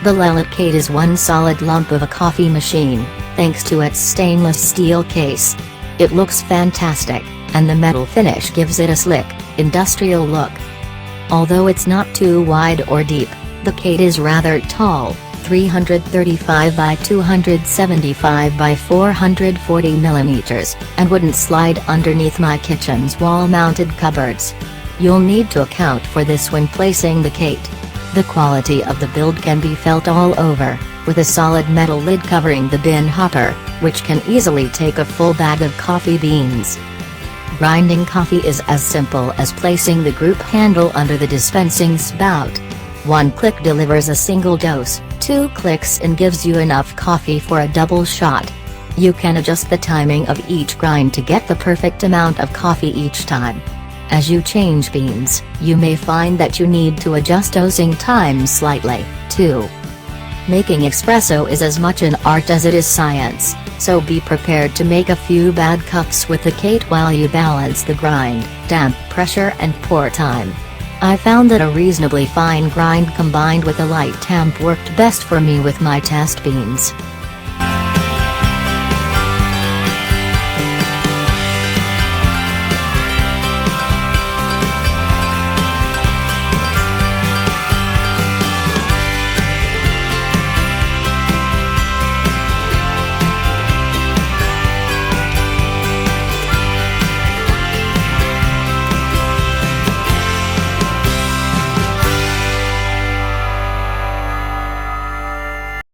The Lelit Kate is one solid lump of a coffee machine, thanks to its stainless steel case. It looks fantastic, and the metal finish gives it a slick, industrial look. Although it's not too wide or deep, the Kate is rather tall, 335 by 275 by 440 millimeters, and wouldn't slide underneath my kitchen's wall-mounted cupboards. You'll need to account for this when placing the Kate. The quality of the build can be felt all over, with a solid metal lid covering the bin hopper, which can easily take a full bag of coffee beans. Grinding coffee is as simple as placing the group handle under the dispensing spout. One click delivers a single dose, 2 clicks and gives you enough coffee for a double shot. You can adjust the timing of each grind to get the perfect amount of coffee each time. As you change beans, you may find that you need to adjust dosing times slightly, too. Making espresso is as much an art as it is science, so be prepared to make a few bad cups with the Kate while you balance the grind, damp pressure and pour time. I found that a reasonably fine grind combined with a light tamp worked best for me with my test beans.